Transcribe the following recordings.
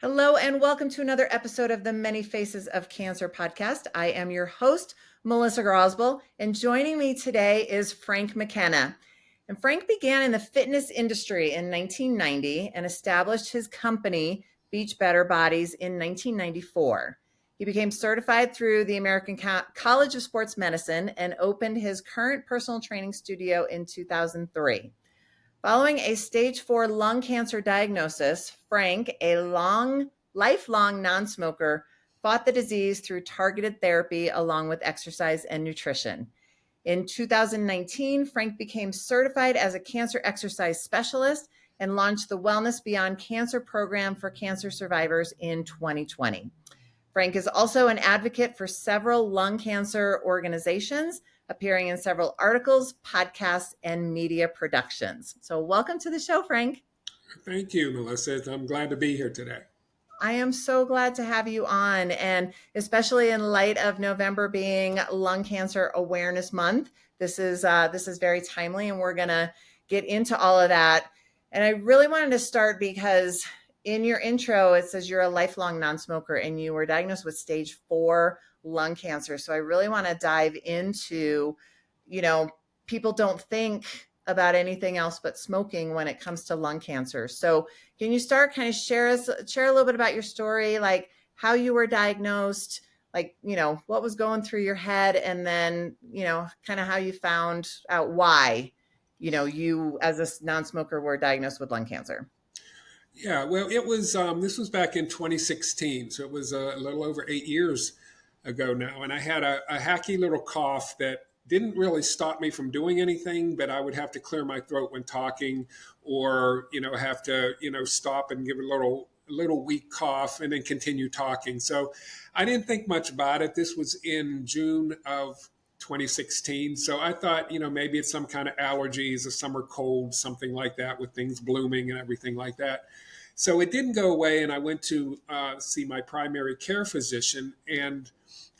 Hello, and welcome to another episode of the Many Faces of Cancer podcast. I am your host, Melissa Grosboll, and joining me today is Frank McKenna. And Frank began in the fitness industry in 1990 and established his company, Beach Better Bodies, in 1994. He became certified through the American College of Sports Medicine and opened his current personal training studio in 2003. Following a stage 4 lung cancer diagnosis, Frank, a lifelong non-smoker, fought the disease through targeted therapy along with exercise and nutrition. In 2019, Frank became certified as a cancer exercise specialist and launched the Wellness Beyond Cancer program for cancer survivors in 2020. Frank is also an advocate for several lung cancer organizations, appearing in several articles, podcasts, and media productions. So welcome to the show, Frank. Thank you, Melissa. I'm glad to be here today. I am so glad to have you on, and especially in light of November being Lung Cancer Awareness Month. This is very timely, and we're going to get into all of that. And I really wanted to start because in your intro, it says you're a lifelong non-smoker and you were diagnosed with stage 4 lung cancer. So I really want to dive into, people don't think about anything else but smoking when it comes to lung cancer. So can you start kind of share a little bit about your story, like how you were diagnosed, like, what was going through your head, and then, kind of how you found out why, you as a non-smoker were diagnosed with lung cancer? Yeah, well, it was this was back in 2016, so it was a little over 8 years ago now, and I had a hacky little cough that didn't really stop me from doing anything, but I would have to clear my throat when talking, or have to stop and give a little weak cough and then continue talking. So I didn't think much about it. This was in June of 2016. So I thought, maybe it's some kind of allergies, a summer cold, something like that, with things blooming and everything like that. So it didn't go away, and I went to see my primary care physician, and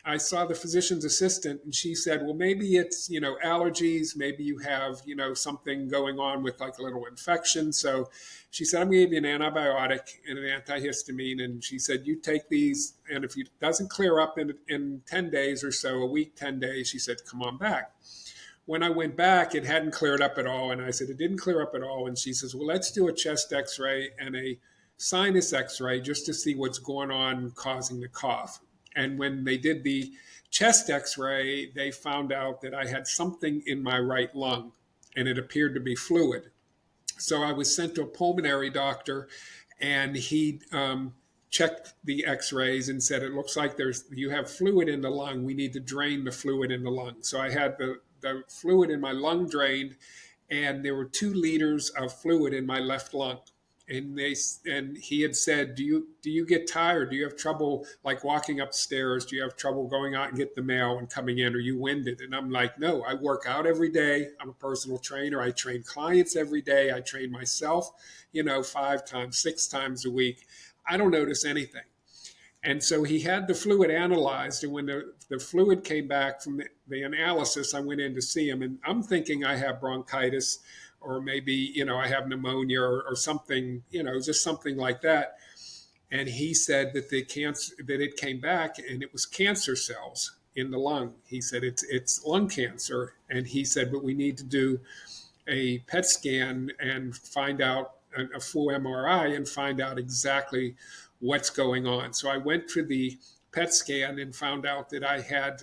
I saw the physician's assistant, and she said, well, maybe it's, allergies. Maybe you have, something going on with like a little infection. So she said, I'm going to give you an antibiotic and an antihistamine. And she said, you take these, and if it doesn't clear up in 10 days or so, a week, 10 days, she said, come on back. When I went back, it hadn't cleared up at all. And I said, it didn't clear up at all. And she says, well, let's do a chest x-ray and a sinus x-ray just to see what's going on causing the cough. And when they did the chest x-ray, they found out that I had something in my right lung, and it appeared to be fluid. So I was sent to a pulmonary doctor, and he checked the x-rays and said, it looks like you have fluid in the lung. We need to drain the fluid in the lung. So I had the fluid in my lung drained, and there were 2 liters of fluid in my left lung. And he had said, do you get tired? Do you have trouble like walking upstairs? Do you have trouble going out and get the mail and coming in? Are you winded? And I'm like, no, I work out every day. I'm a personal trainer. I train clients every day. I train myself, 5 times, 6 times a week. I don't notice anything. And so he had the fluid analyzed. And when the fluid came back from the analysis, I went in to see him. And I'm thinking I have bronchitis, or maybe, I have pneumonia or something, just something like that. And he said that that it came back and it was cancer cells in the lung. He said it's lung cancer. And he said, but we need to do a PET scan and find out a full MRI and find out exactly what's going on. So I went for the PET scan and found out that I had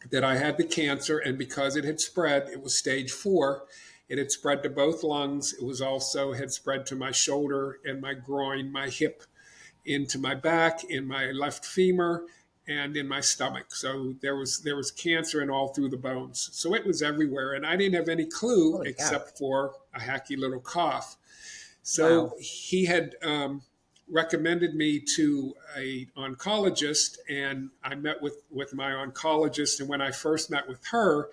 the cancer, and because it had spread, it was stage 4. It had spread to both lungs. It was also had spread to my shoulder and my groin, my hip, into my back, in my left femur, and in my stomach. So there was cancer in all through the bones. So it was everywhere, and I didn't have any clue. Holy except cow. For a hacky little cough. So wow. He had recommended me to an oncologist, and I met with my oncologist. And when I first met with her,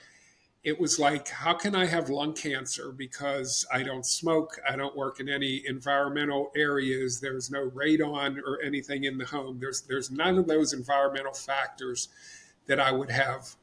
it was like, how can I have lung cancer? Because I don't smoke. I don't work in any environmental areas. There's no radon or anything in the home. There's none of those environmental factors that I would have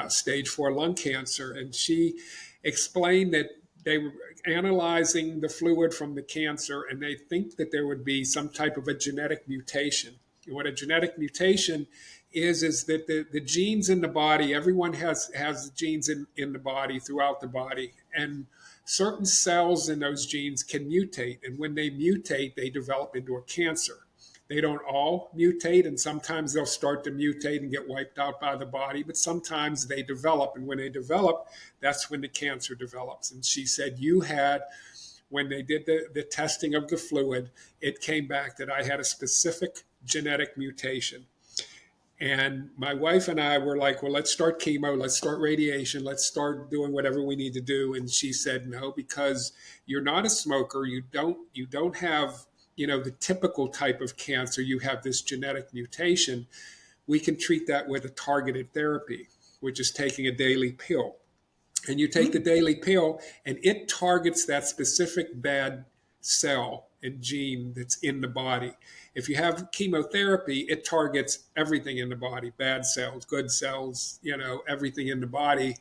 stage 4 lung cancer. And she explained that they were analyzing the fluid from the cancer, and they think that there would be some type of a genetic mutation. And what a genetic mutation is that the genes in the body, everyone has genes in the body, throughout the body, and certain cells in those genes can mutate, and when they mutate, they develop into a cancer. They don't all mutate, and sometimes they'll start to mutate and get wiped out by the body, but sometimes they develop. And when they develop, that's when the cancer develops. And she said, you had, when they did the testing of the fluid, it came back that I had a specific genetic mutation. And my wife and I were like, well, let's start chemo, let's start radiation, let's start doing whatever we need to do. And she said, no, because you're not a smoker, you don't have, the typical type of cancer, you have this genetic mutation. We can treat that with a targeted therapy, which is taking a daily pill. And you take the daily pill, and it targets that specific bad cell and gene that's in the body. If you have chemotherapy, it targets everything in the body, bad cells, good cells, everything in the body,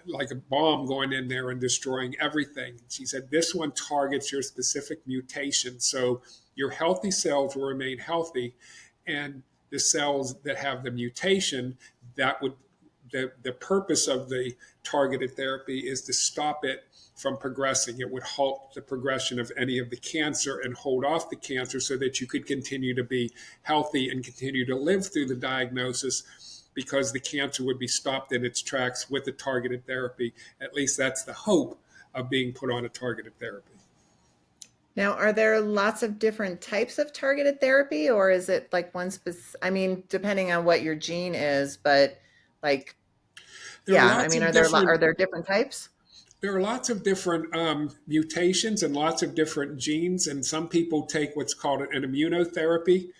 like a bomb going in there and destroying everything. She said, this one targets your specific mutation. So your healthy cells will remain healthy, and the cells that have the mutation, that would the purpose of the targeted therapy is to stop it from progressing. It would halt the progression of any of the cancer and hold off the cancer so that you could continue to be healthy and continue to live through the diagnosis, because the cancer would be stopped in its tracks with the targeted therapy. At least that's the hope of being put on a targeted therapy. Now, are there lots of different types of targeted therapy, or is it like one specific? I mean, depending on what your gene is, but like, There are yeah, I lots mean, of are different there different types? There are lots of different mutations and lots of different genes, and some people take what's called an immunotherapy,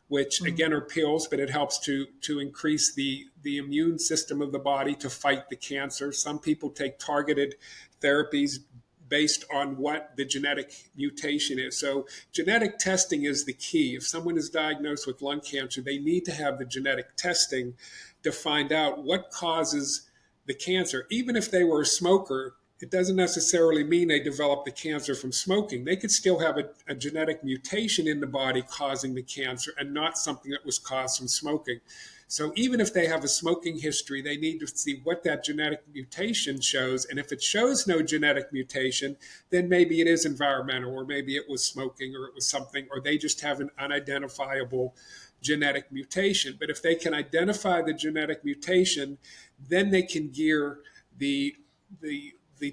which Mm. again are pills, but it helps to increase the immune system of the body to fight the cancer. Some people take targeted therapies based on what the genetic mutation is. So genetic testing is the key. If someone is diagnosed with lung cancer, they need to have the genetic testing to find out what causes the cancer. Even if they were a smoker, it doesn't necessarily mean they developed the cancer from smoking. They could still have a genetic mutation in the body causing the cancer, and not something that was caused from smoking. So even if they have a smoking history, they need to see what that genetic mutation shows. And if it shows no genetic mutation, then maybe it is environmental, or maybe it was smoking, or it was something, or they just have an unidentifiable genetic mutation. But if they can identify the genetic mutation, then they can gear the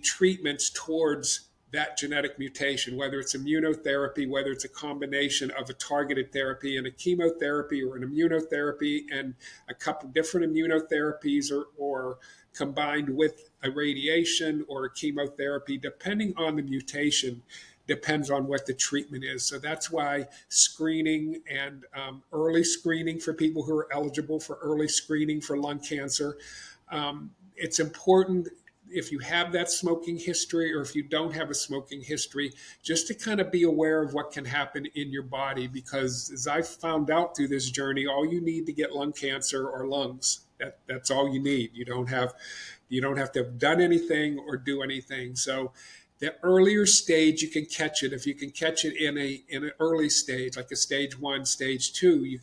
treatments towards that genetic mutation, whether it's immunotherapy, whether it's a combination of a targeted therapy and a chemotherapy, or an immunotherapy and a couple different immunotherapies, or combined with a radiation or a chemotherapy, depending on the mutation, depends on what the treatment is. So that's why screening and early screening for people who are eligible for early screening for lung cancer, it's important if you have that smoking history, or if you don't have a smoking history, just to kind of be aware of what can happen in your body. Because as I found out through this journey, all you need to get lung cancer are lungs. That's all you need. You don't have to have done anything or do anything. So the earlier stage you can catch it. If you can catch it in an early stage, like a stage 1, stage 2, you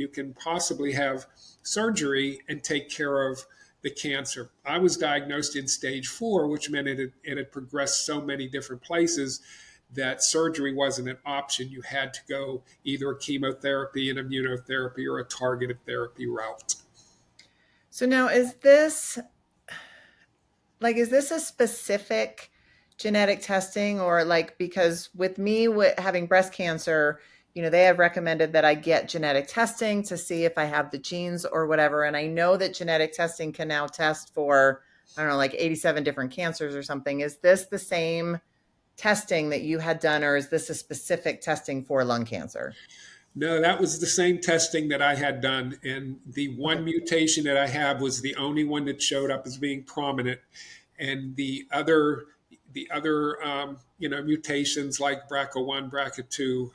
can possibly have surgery and take care of the cancer. I was diagnosed in stage 4, which meant it had progressed so many different places that surgery wasn't an option. You had to go either a chemotherapy, an immunotherapy, or a targeted therapy route. So now, is this a specific genetic testing, or like, because with me having breast cancer, they have recommended that I get genetic testing to see if I have the genes or whatever. And I know that genetic testing can now test for, I don't know, like 87 different cancers or something. Is this the same testing that you had done, or is this a specific testing for lung cancer? No, that was the same testing that I had done. And the Okay. one mutation that I have was the only one that showed up as being prominent. And the other, mutations like BRCA1, BRCA2,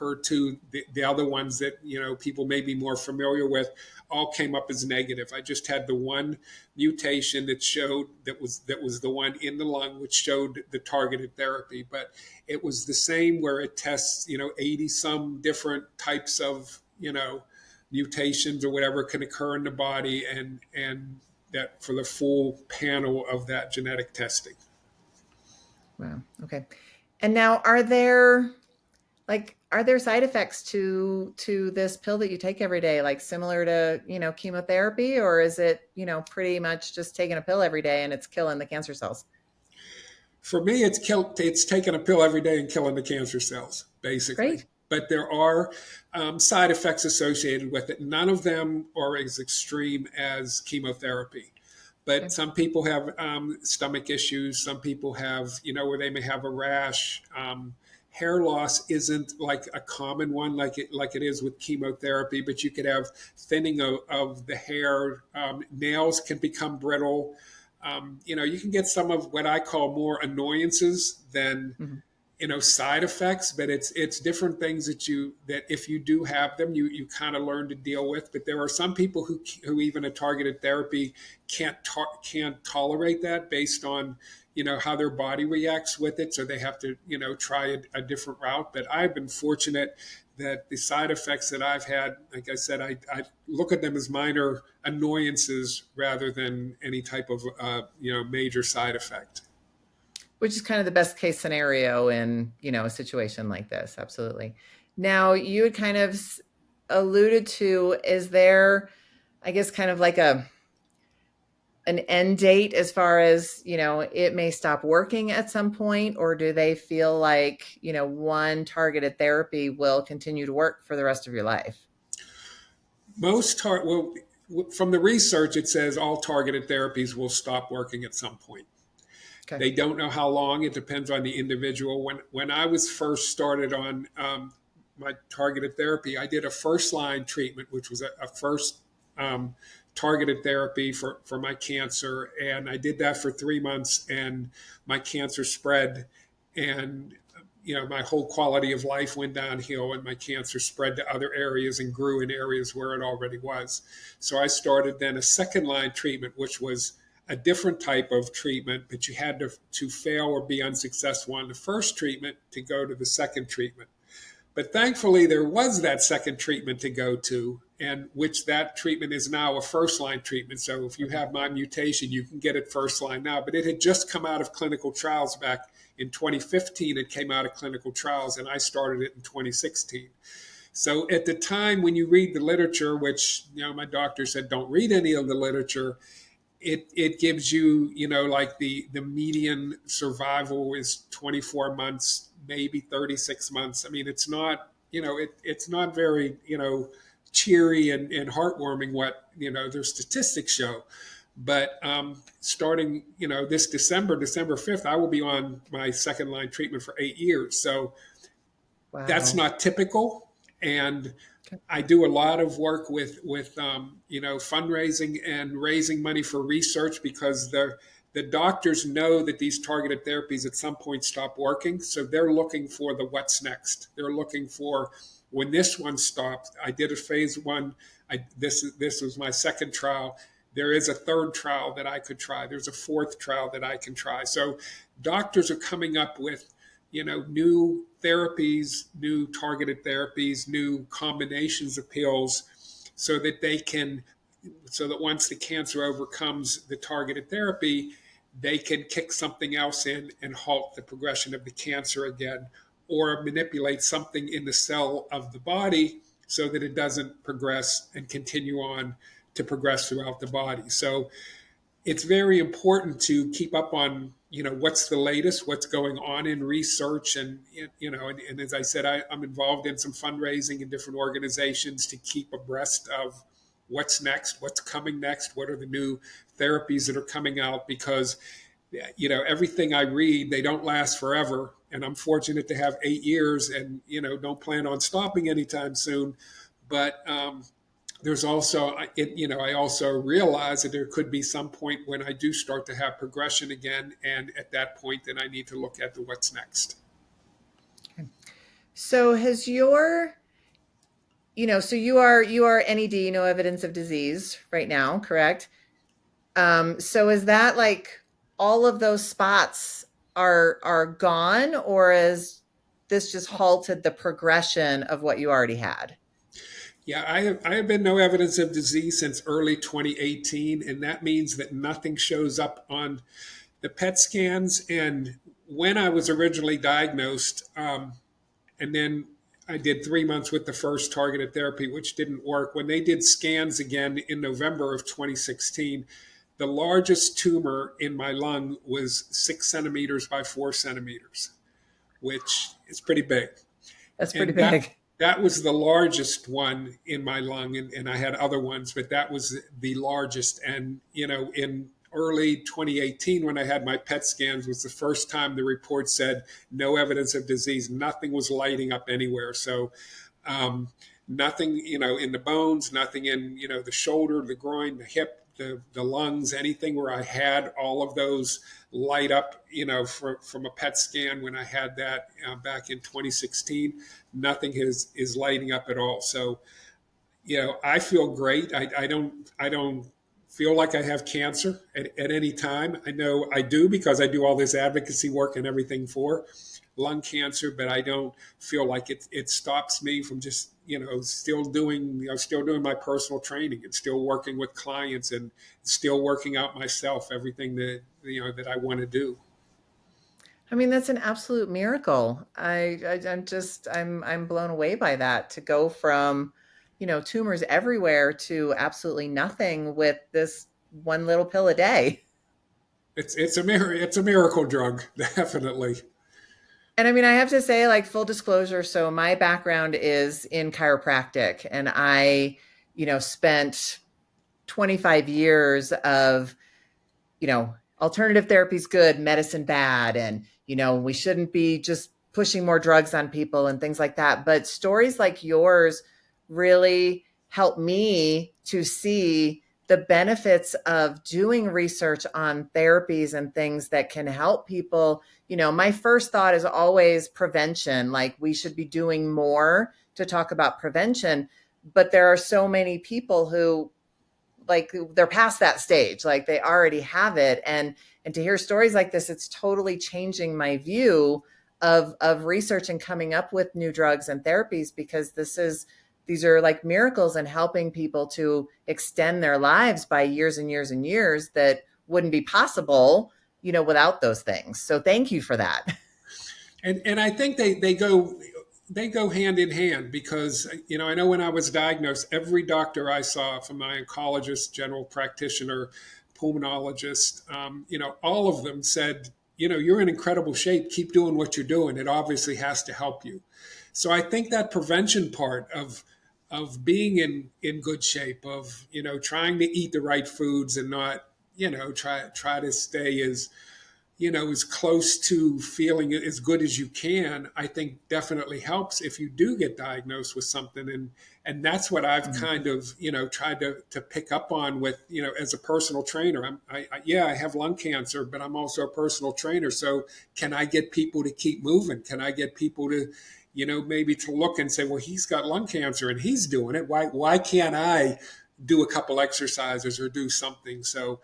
HER2, the other ones that, people may be more familiar with, all came up as negative. I just had the one mutation that showed that was the one in the lung, which showed the targeted therapy. But it was the same where it tests, 80 some different types of, mutations or whatever can occur in the body, and that for the full panel of that genetic testing. Wow. Okay. And now are there side effects to this pill that you take every day, like similar to, chemotherapy, or is it, pretty much just taking a pill every day and it's killing the cancer cells? For me, it's taking a pill every day and killing the cancer cells, basically. Great. But there are side effects associated with it. None of them are as extreme as chemotherapy. But Okay. some people have stomach issues. Some people have, where they may have a rash. Hair loss isn't like a common one like it is with chemotherapy, but you could have thinning of the hair. Nails can become brittle. You can get some of what I call more annoyances than Mhm. side effects, but it's different things that if you do have them, you kind of learn to deal with. But there are some people who even a targeted therapy can't tolerate that based on how their body reacts with it, so they have to try a different route. But I've been fortunate that the side effects that I've had, like I said, I look at them as minor annoyances rather than any type of major side effect. Which is kind of the best case scenario in, a situation like this. Absolutely. Now, you had kind of alluded to, is there, I guess, kind of like an end date as far as, it may stop working at some point, or do they feel like, one targeted therapy will continue to work for the rest of your life? Well, from the research, it says all targeted therapies will stop working at some point. Okay. They don't know how long. It depends on the individual. When I was first started on my targeted therapy, I did a first line treatment, which was a first um, targeted therapy for my cancer, and I did that for 3 months, and my cancer spread, and my whole quality of life went downhill, and my cancer spread to other areas and grew in areas where it already was. So I started then a second line treatment, which was a different type of treatment, but you had to fail or be unsuccessful on the first treatment to go to the second treatment. But thankfully, there was that second treatment to go to, and which that treatment is now a first line treatment. So if you have my mutation, you can get it first line now. But it had just come out of clinical trials back in 2015. It came out of clinical trials, and I started it in 2016. So at the time when you read the literature, which my doctor said don't read any of the literature, it gives you like the median survival is 24 months, maybe 36 months. I mean, it's not it's not very cheery and heartwarming what their statistics show. But starting this December 5th, I will be on my second line treatment for 8 years. So that's Wow. not typical. And Okay. I do a lot of work with fundraising and raising money for research, because the doctors know that these targeted therapies at some point stop working. So they're looking for the what's next. They're looking for when this one stops. I did a phase one. This was my second trial. There is a third trial that I could try. There's a fourth trial that I can try. So doctors are coming up with new therapies, new targeted therapies, new combinations of pills, so that so that once the cancer overcomes the targeted therapy, they can kick something else in and halt the progression of the cancer again, or manipulate something in the cell of the body so that it doesn't progress and continue on to progress throughout the body. So it's very important to keep up on what's the latest, what's going on in research, and and as I said, I'm involved in some fundraising in different organizations to keep abreast of what's next, what's coming next, what are the new therapies that are coming out, because everything I read, they don't last forever, and I'm fortunate to have 8 years and don't plan on stopping anytime soon. But there's also I also realize that there could be some point when I do start to have progression again, and at that point then I need to look at the what's next. So has your, so you are NED, no evidence of disease right now, correct? So is that like all of those spots are gone, or is this just halted the progression of what you already had? Yeah, I have been no evidence of disease since early 2018, and that means that nothing shows up on the PET scans. And when I was originally diagnosed, and then I did 3 months with the first targeted therapy, which didn't work. When they did scans again in November of 2016, the largest tumor in my lung was 6 centimeters by 4 centimeters, which is pretty big. That's pretty And that big. that was the largest one in my lung, and I had other ones, but that was the largest. And in early 2018, when I had my PET scans, was the first time the report said no evidence of disease. Nothing was lighting up anywhere. So um, nothing, in the bones, nothing in, the shoulder, the groin, the hip, the lungs, anything where I had all of those light up, from a PET scan when I had that back in 2016. Nothing is lighting up at all. So, I feel great. I don't feel like I have cancer at any time. I know I do because I do all this advocacy work and everything for lung cancer, but I don't feel like it stops me from just still doing my personal training and still working with clients and still working out myself everything that I want to do. I mean, that's an absolute miracle. I'm blown away by that, to go from, tumors everywhere to absolutely nothing with this one little pill a day. It's a miracle drug, definitely. And I mean, I have to say, like, full disclosure, so my background is in chiropractic, and I, spent 25 years of, alternative therapy's good, medicine bad, and, we shouldn't be just pushing more drugs on people and things like that. But stories like yours really help me to see the benefits of doing research on therapies and things that can help people. My first thought is always prevention, like we should be doing more to talk about prevention. But there are so many people who, like, they're past that stage, like they already have it. And to hear stories like this, it's totally changing my view of research and coming up with new drugs and therapies, because these are like miracles and helping people to extend their lives by years and years and years that wouldn't be possible, without those things. So thank you for that. And I think they go hand in hand because I know when I was diagnosed, every doctor I saw, from my oncologist, general practitioner, pulmonologist, all of them said, you're in incredible shape. Keep doing what you're doing. It obviously has to help you. So I think that prevention part of being in good shape, of trying to eat the right foods and not try to stay as close to feeling as good as you can, I think definitely helps if you do get diagnosed with something. And that's what I've Mm. kind of, tried to pick up on with, as a personal trainer. I have lung cancer, but I'm also a personal trainer. So can I get people to keep moving? Can I get people to, maybe to look and say, well, he's got lung cancer and he's doing it. Why can't I do a couple exercises or do something? So,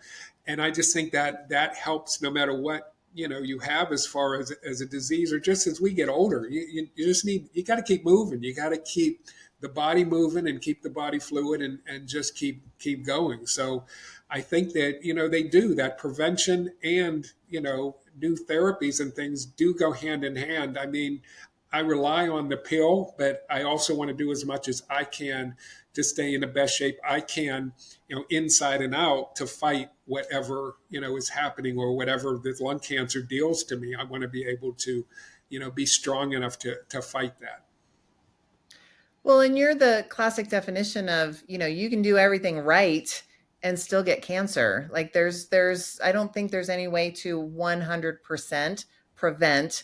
and I just think that helps no matter what you have as far as a disease, or just as we get older. You just you got to keep moving. You got to keep the body moving and keep the body fluid, and just keep going. So I think that they do that. Prevention and new therapies and things do go hand in hand. I mean, I rely on the pill, but I also want to do as much as I can to stay in the best shape I can, inside and out, to fight whatever, is happening, or whatever the lung cancer deals to me. I want to be able to, be strong enough to fight that. Well, and you're the classic definition of, you can do everything right and still get cancer. Like I don't think there's any way to 100% prevent,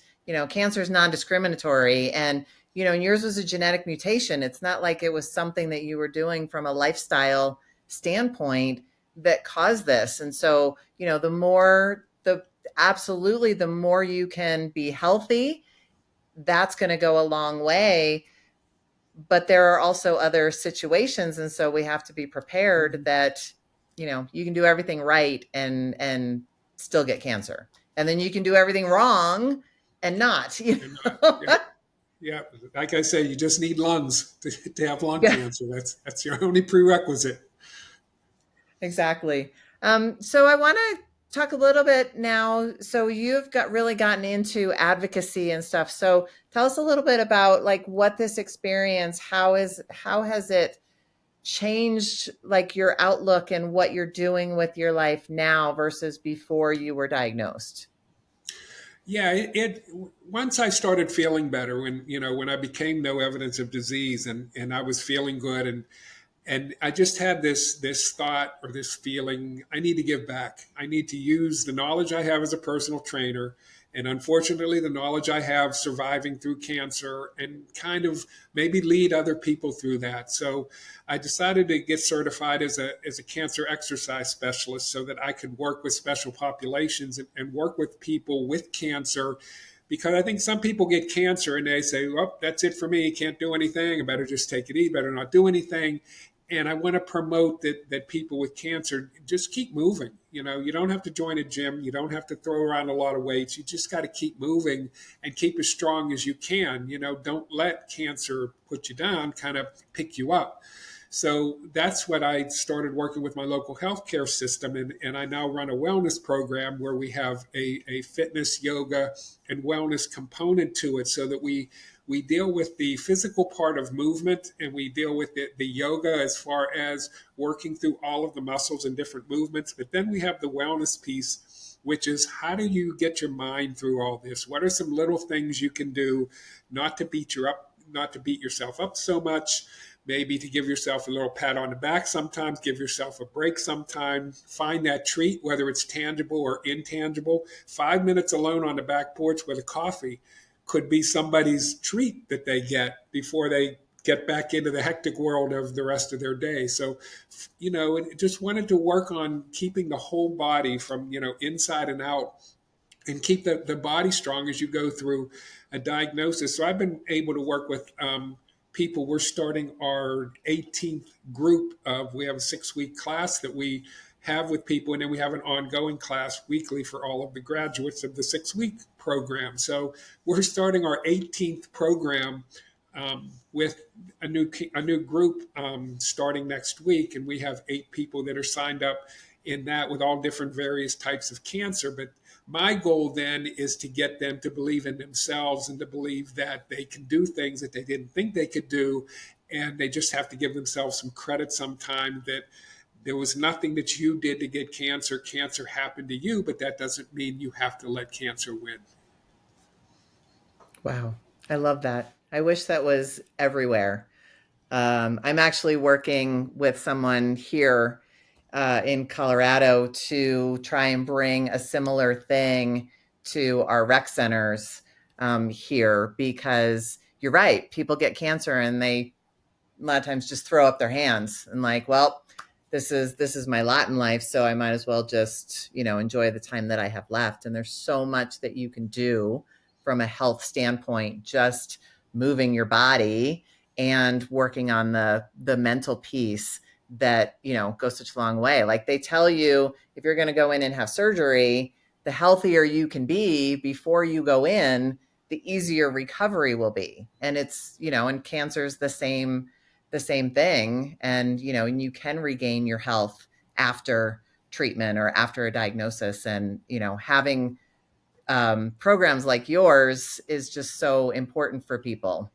cancer is non-discriminatory. And, and yours was a genetic mutation. It's not like it was something that you were doing from a lifestyle standpoint that caused this. And so, absolutely, the more you can be healthy, that's going to go a long way. But there are also other situations. And so we have to be prepared that, you can do everything right and still get cancer. And then you can do everything wrong and not. And yeah, yeah, like I say, you just need lungs to have lung Yeah, cancer. That's your only prerequisite. exactly. So I want to talk a little bit now. So you've really gotten into advocacy and stuff. So tell us a little bit about like what this experience, how has it changed like your outlook and what you're doing with your life now versus before you were diagnosed? Yeah, it once I started feeling better, when I became no evidence of disease, and I was feeling good, and I just had this thought or this feeling, I need to give back. I need to use the knowledge I have as a personal trainer, and unfortunately the knowledge I have surviving through cancer, and kind of maybe lead other people through that. So I decided to get certified as a cancer exercise specialist so that I could work with special populations, and work with people with cancer, because I think some people get cancer and they say, well, that's it for me. Can't do anything. I better just take it easy. Better not do anything. And I want to promote that people with cancer just keep moving. You don't have to join a gym. You don't have to throw around a lot of weights. You just got to keep moving and keep as strong as you can. Don't let cancer put you down, kind of pick you up. So that's what I started working with my local healthcare system. And I now run a wellness program where we have a fitness, yoga, and wellness component to it, so that we deal with the physical part of movement, and we deal with the yoga as far as working through all of the muscles and different movements. But then we have the wellness piece, which is how do you get your mind through all this? What are some little things you can do not to not to beat yourself up so much? Maybe to give yourself a little pat on the back sometimes, give yourself a break sometimes, find that treat, whether it's tangible or intangible. 5 minutes alone on the back porch with a coffee could be somebody's treat that they get before they get back into the hectic world of the rest of their day. So, just wanted to work on keeping the whole body from, inside and out, and keep the body strong as you go through a diagnosis. So I've been able to work with people. We're starting our 18th group we have a 6-week class that we have with people, and then we have an ongoing class weekly for all of the graduates of the 6-week program. So we're starting our 18th program with a new group starting next week, and we have 8 people that are signed up in that with all different various types of cancer. But my goal then is to get them to believe in themselves and to believe that they can do things that they didn't think they could do, and they just have to give themselves some credit sometime that there was nothing that you did to get cancer. Cancer happened to you, but that doesn't mean you have to let cancer win. Wow. I love that. I wish that was everywhere. I'm actually working with someone here in Colorado to try and bring a similar thing to our rec centers here, because you're right. People get cancer and they a lot of times just throw up their hands and like, well, this is my lot in life, so I might as well just, enjoy the time that I have left. And there's so much that you can do from a health standpoint, just moving your body and working on the mental piece that, goes such a long way. Like they tell you, if you're going to go in and have surgery, the healthier you can be before you go in, the easier recovery will be. And it's, and cancer's the same thing. And and you can regain your health after treatment or after a diagnosis. And having programs like yours is just so important for people.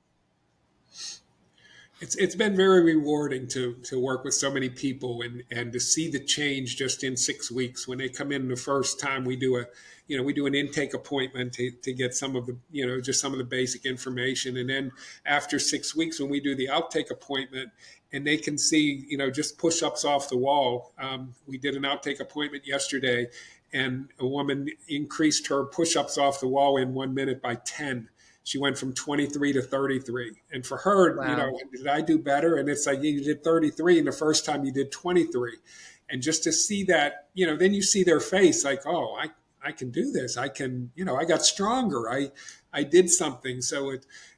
It's been very rewarding to work with so many people, and to see the change just in 6 weeks. When they come in the first time, we do an intake appointment to get some of the, just some of the basic information. And then after 6 weeks, when we do the outtake appointment, and they can see, just push-ups off the wall. We did an outtake appointment yesterday, and a woman increased her push-ups off the wall in 1 minute by 10. she went from 23 to 33. And for her, Wow. did I do better? And it's like, yeah, you did 33, and the first time you did 23. And just to see that, then you see their face like, oh, I can do this. I can, I got stronger. I did something. So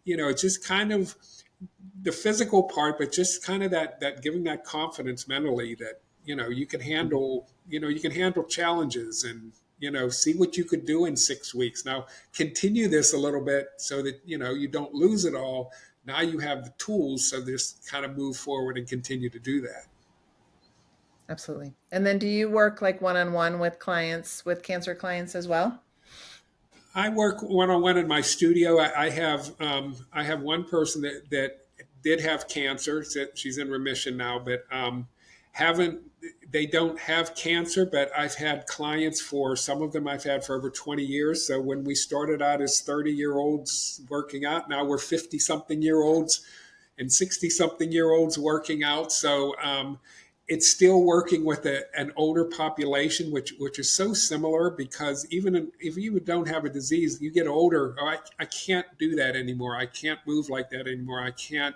it's just kind of the physical part, but just kind of that giving that confidence mentally that, you can handle challenges and, see what you could do in 6 weeks. Now continue this a little bit so that, you don't lose it all. Now you have the tools. So just kind of move forward and continue to do that. Absolutely. And then do you work like one-on-one with clients, with cancer clients as well? I work one on one in my studio. I have one person that did have cancer. She's in remission now, but haven't they don't have cancer. But I've had clients for some of them I've had for over 20 years. So when we started out as 30-year-olds working out, now we're 50-something-year-olds and 60-something-year-olds working out. So it's still working with an older population, which is so similar because even if you don't have a disease, you get older. Oh, I can't do that anymore. I can't move like that anymore. I can't,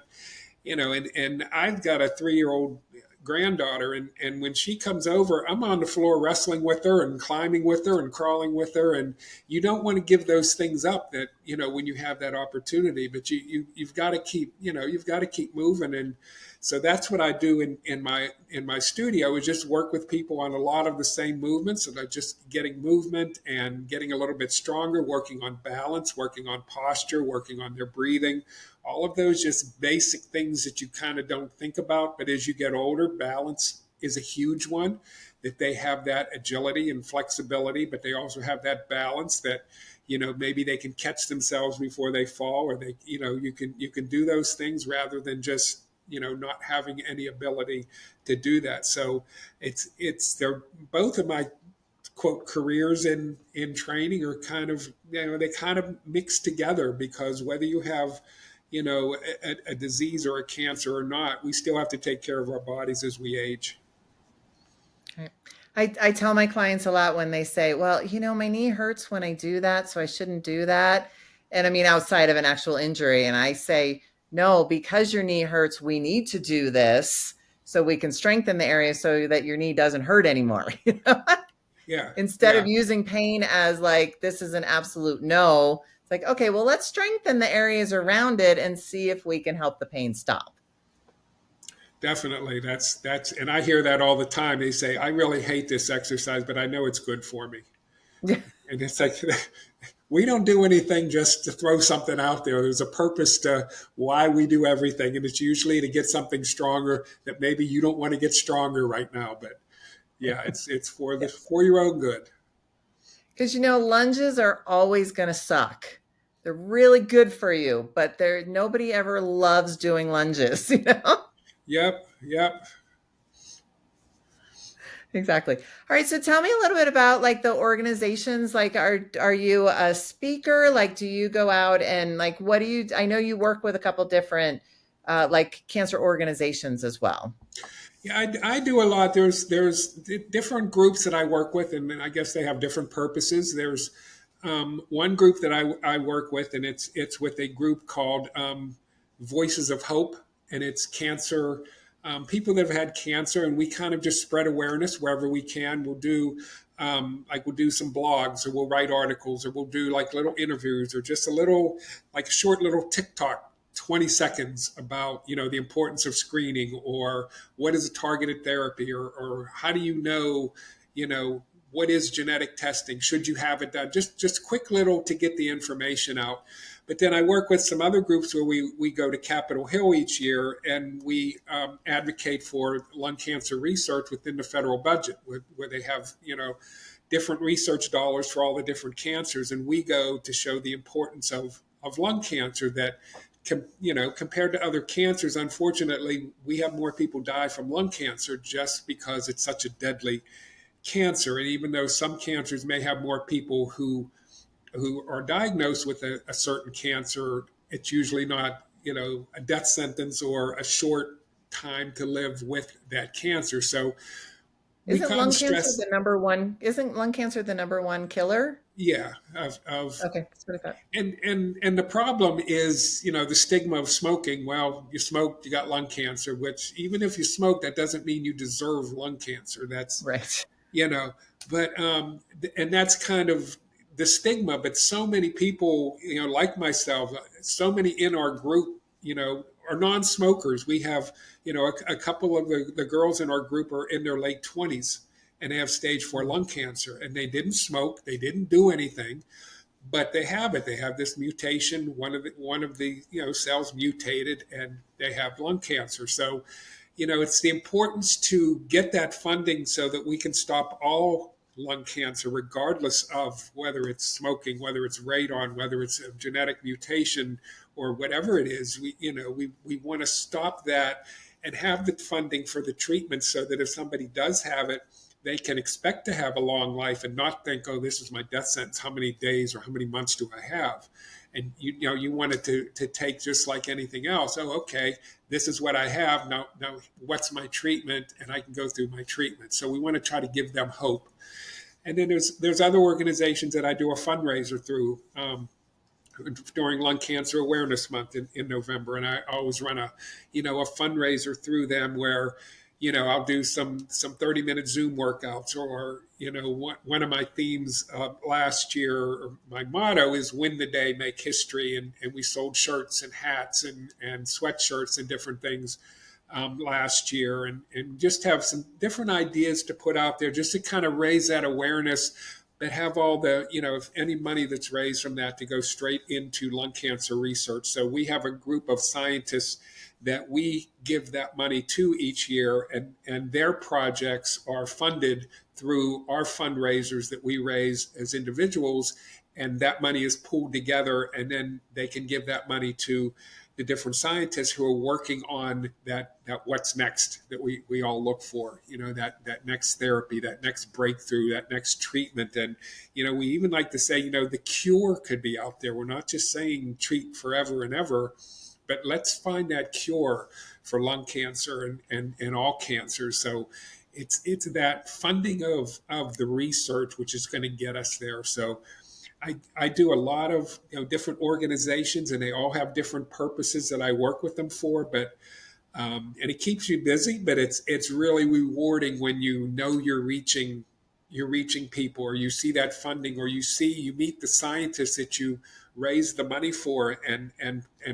and I've got a 3-year-old granddaughter, and when she comes over, I'm on the floor wrestling with her and climbing with her and crawling with her, and you don't want to give those things up that when you have that opportunity, but you've got to keep you've got to keep moving. And so that's what I do in my studio, is just work with people on a lot of the same movements, and just getting movement and getting a little bit stronger, working on balance, working on posture, working on their breathing, all of those just basic things that you kind of don't think about. But as you get older, balance is a huge one, that they have that agility and flexibility, but they also have that balance that, maybe they can catch themselves before they fall, or they, you can do those things rather than just, not having any ability to do that. So they're both of my quote careers in training are kind of, they kind of mix together, because whether you have a disease or a cancer or not, we still have to take care of our bodies as we age. Right. I tell my clients a lot when they say, well, my knee hurts when I do that, so I shouldn't do that. And I mean, outside of an actual injury. And I say, no, because your knee hurts, we need to do this so we can strengthen the area so that your knee doesn't hurt anymore. Yeah, Instead of yeah. using pain as like, this is an absolute no, it's like, okay, well, let's strengthen the areas around it and see if we can help the pain stop. Definitely. And I hear that all the time. They say, I really hate this exercise, but I know it's good for me. And it's like, we don't do anything just to throw something out there. There's a purpose to why we do everything. And it's usually to get something stronger that maybe you don't want to get stronger right now. But yeah, it's Yes. for your own good. Because lunges are always going to suck. They're really good for you, but nobody ever loves doing lunges, Yep, yep. Exactly. All right, so tell me a little bit about like the organizations. Like, are you a speaker? Like, do you go out and like what do you? I know you work with a couple different like cancer organizations as well. Yeah, I do a lot. There's different groups that I work with, and I guess they have different purposes. There's one group that I work with, and it's with a group called Voices of Hope, and it's cancer people that have had cancer, and we kind of just spread awareness wherever we can. We'll do some blogs, or we'll write articles, or we'll do like little interviews, or just a little like a short little TikTok 20 seconds about the importance of screening, or what is a targeted therapy, or how do you know what is genetic testing, should you have it done, just quick little to get the information out. But then I work with some other groups where we go to Capitol Hill each year, and we advocate for lung cancer research within the federal budget, where they have different research dollars for all the different cancers, and we go to show the importance of lung cancer, that compared to other cancers, unfortunately, we have more people die from lung cancer just because it's such a deadly cancer. And even though some cancers may have more people who are diagnosed with a certain cancer, it's usually not a death sentence or a short time to live with that cancer. So we Isn't kind of lung cancer stress. the number one? Isn't lung cancer the number one killer? Yeah, of Okay, that's what I thought. and the problem is, the stigma of smoking. Well, you smoked, you got lung cancer, which even if you smoke, that doesn't mean you deserve lung cancer. That's Right. you know but and that's kind of the stigma. But so many people, like myself, so many in our group, are non-smokers. We have, a couple of the girls in our group are in their late 20s, and they have stage 4 lung cancer, and they didn't smoke, they didn't do anything, but they have it. They have this mutation. One of the cells mutated, and they have lung cancer. So, it's the importance to get that funding so that we can stop all lung cancer, regardless of whether it's smoking, whether it's radon, whether it's a genetic mutation, or whatever it is. We want to stop that and have the funding for the treatment so that if somebody does have it, they can expect to have a long life and not think, oh, this is my death sentence. How many days or how many months do I have? And you want it to take just like anything else. Oh, okay, this is what I have. Now what's my treatment? And I can go through my treatment. So we want to try to give them hope. And then there's other organizations that I do a fundraiser through. During Lung Cancer Awareness Month in November, and I always run a fundraiser through them where I'll do some 30-minute Zoom workouts, or one of my themes last year, my motto is "Win the Day, Make History," and we sold shirts and hats and sweatshirts and different things last year, and just have some different ideas to put out there just to kind of raise that awareness, but have all the, if any money that's raised from that to go straight into lung cancer research. So we have a group of scientists that we give that money to each year, and their projects are funded through our fundraisers that we raise as individuals. And that money is pooled together, and then they can give that money to the different scientists who are working on that what's next that we all look for, that next therapy, that next breakthrough, that next treatment. And we even like to say, the cure could be out there. We're not just saying treat forever and ever, but let's find that cure for lung cancer and all cancers. So it's that funding of the research which is going to get us there. So I do a lot of different organizations, and they all have different purposes that I work with them for. But and it keeps you busy, but it's really rewarding when you're reaching people, or you see that funding, or you meet the scientists that you raised the money for and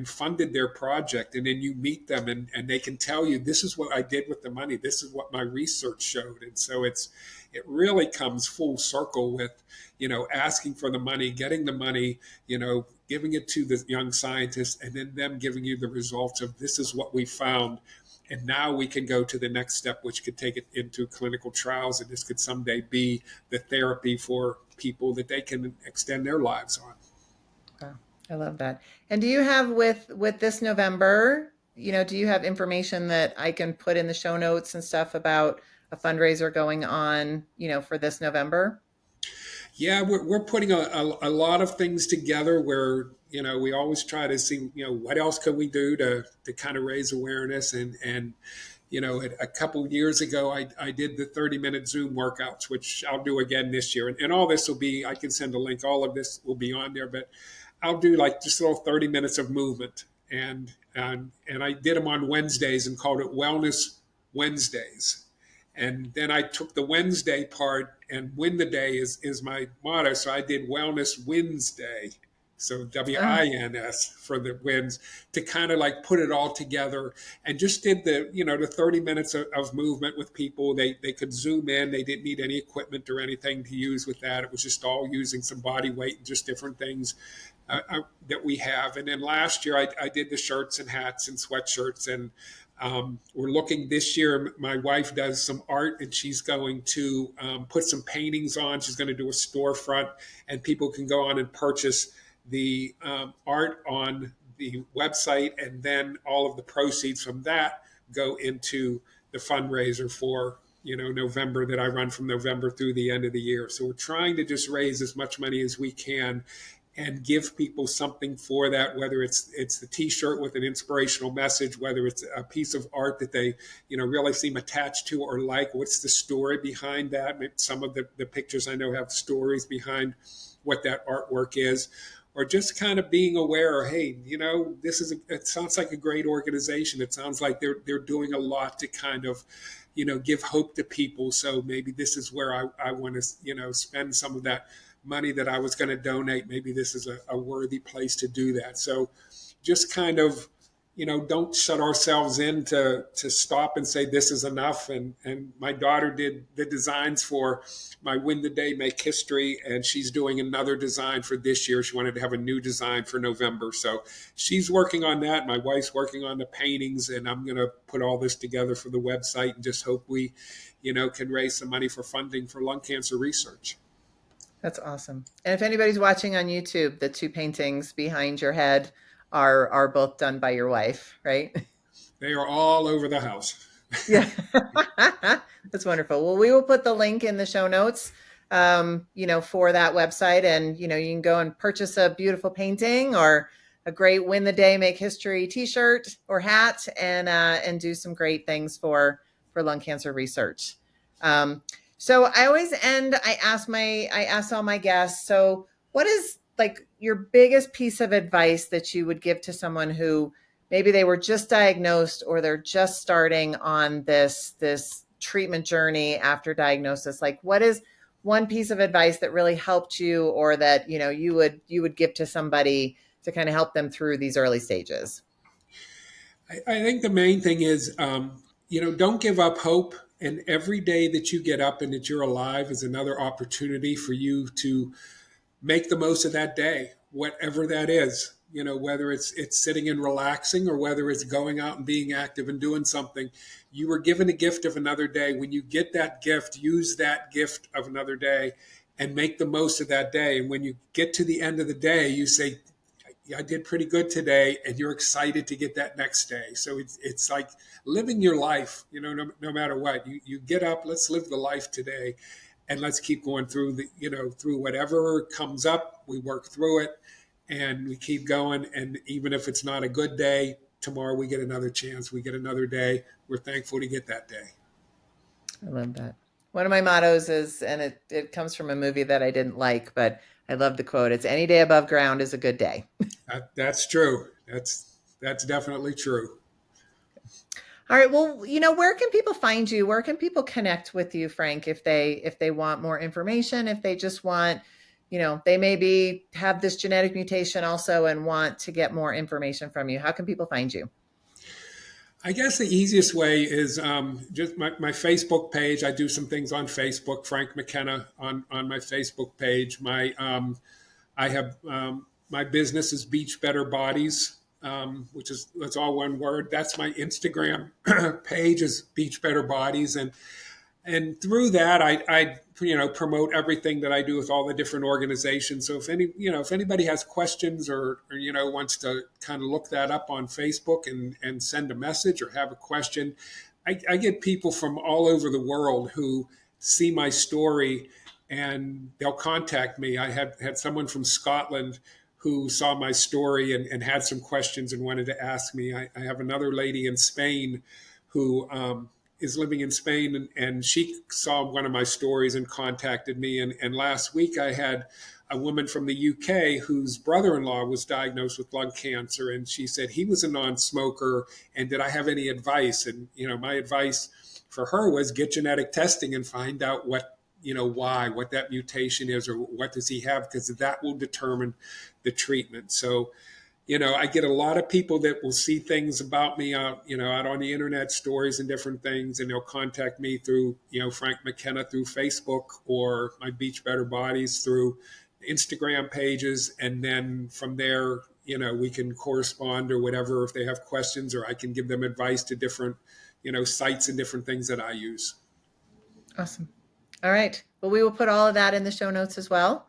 funded their project, and then you meet them, and they can tell you, this is what I did with the money, this is what my research showed. And so it really comes full circle with asking for the money, getting the money, giving it to the young scientists, and then them giving you the results of, this is what we found. And now we can go to the next step, which could take it into clinical trials. And this could someday be the therapy for people that they can extend their lives on. Wow, I love that. And do you have with this November, do you have information that I can put in the show notes and stuff about a fundraiser going on, for this November? Yeah, we're putting a lot of things together where, we always try to see, what else could we do to kind of raise awareness. And a couple of years ago, I did the 30-minute Zoom workouts, which I'll do again this year. And all this will be, I can send a link, all of this will be on there, but I'll do like just little 30 minutes of movement. And I did them on Wednesdays and called it Wellness Wednesdays. And then I took the Wednesday part, and win the day is my motto. So I did Wellness Wednesday. So Oh, WINS for the wins, to kind of like put it all together, and just did the 30 minutes of movement with people. They could zoom in. They didn't need any equipment or anything to use with that. It was just all using some body weight and just different things that we have. And then last year I did the shirts and hats and sweatshirts, and we're looking this year. My wife does some art, and she's going to put some paintings on. She's going to do a storefront, and people can go on and purchase the art on the website, and then all of the proceeds from that go into the fundraiser for November, that I run from November through the end of the year. So we're trying to just raise as much money as we can and give people something for that, whether it's the T-shirt with an inspirational message, whether it's a piece of art that they really seem attached to or like. What's the story behind that? Some of the pictures I know have stories behind what that artwork is, or just kind of being aware, hey, it sounds like a great organization. It sounds like they're doing a lot to kind of, give hope to people. So maybe this is where I want to, spend some of that money that I was going to donate. Maybe this is a worthy place to do that. So just kind of, don't shut ourselves in to stop and say this is enough. And my daughter did the designs for my Win the Day, Make History, and she's doing another design for this year. She wanted to have a new design for November. So she's working on that. My wife's working on the paintings, and I'm going to put all this together for the website and just hope we, can raise some money for funding for lung cancer research. That's awesome. And if anybody's watching on YouTube, the two paintings behind your head are both done by your wife, right? They are all over the house. Yeah. That's wonderful. Well, we will put the link in the show notes, for that website. And, you can go and purchase a beautiful painting or a great Win the Day, Make History t-shirt or hat and do some great things for lung cancer research. So I always end, I ask all my guests, so what is like your biggest piece of advice that you would give to someone who maybe they were just diagnosed or they're just starting on this treatment journey after diagnosis? Like, what is one piece of advice that really helped you or that, you would give to somebody to kind of help them through these early stages? I think the main thing is, don't give up hope. And every day that you get up and that you're alive is another opportunity for you to make the most of that day, whatever that is. Whether it's sitting and relaxing or whether it's going out and being active and doing something. You were given a gift of another day. When you get that gift, use that gift of another day and make the most of that day. And when you get to the end of the day, you say, I did pretty good today, and you're excited to get that next day. So it's like living your life, no matter what. You get up, let's live the life today, and let's keep going through through whatever comes up. We work through it, and we keep going. And even if it's not a good day, tomorrow we get another chance. We get another day. We're thankful to get that day. I love that. One of my mottos is, and it comes from a movie that I didn't like, but I love the quote. It's any day above ground is a good day. That's true. That's definitely true. All right. Well, where can people find you? Where can people connect with you, Frank, if they want more information, if they just want, they maybe have this genetic mutation also and want to get more information from you. How can people find you? I guess the easiest way is just my Facebook page. I do some things on Facebook, Frank McKenna on my Facebook page. I have my business is Beach Better Bodies, that's all one word. That's my Instagram page is Beach Better Bodies, and through that I promote everything that I do with all the different organizations. So if anybody has questions or wants to kind of look that up on Facebook and send a message or have a question, I get people from all over the world who see my story and they'll contact me. I had someone from Scotland who saw my story and had some questions and wanted to ask me. I have another lady in Spain who is living in Spain, and she saw one of my stories and contacted me. And last week I had a woman from the UK whose brother-in-law was diagnosed with lung cancer, and she said he was a non-smoker, and did I have any advice? And my advice for her was get genetic testing and find out what what that mutation is or what does he have, because that will determine the treatment. So I get a lot of people that will see things about me out on the internet, stories and different things, and they'll contact me through, Frank McKenna through Facebook or my Beach Better Bodies through Instagram pages. And then from there, we can correspond or whatever if they have questions, or I can give them advice to different, sites and different things that I use. Awesome. All right. Well, we will put all of that in the show notes as well.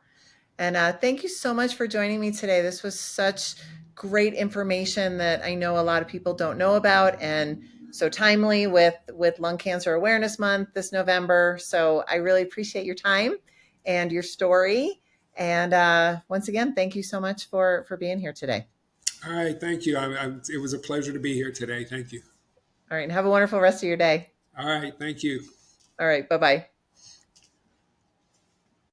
And thank you so much for joining me today. This was such great information that I know a lot of people don't know about, and so timely with Lung Cancer Awareness Month this November. So I really appreciate your time and your story. And once again, thank you so much for being here today. All right. Thank you. It was a pleasure to be here today. Thank you. All right. And have a wonderful rest of your day. All right. Thank you. All right. Bye-bye.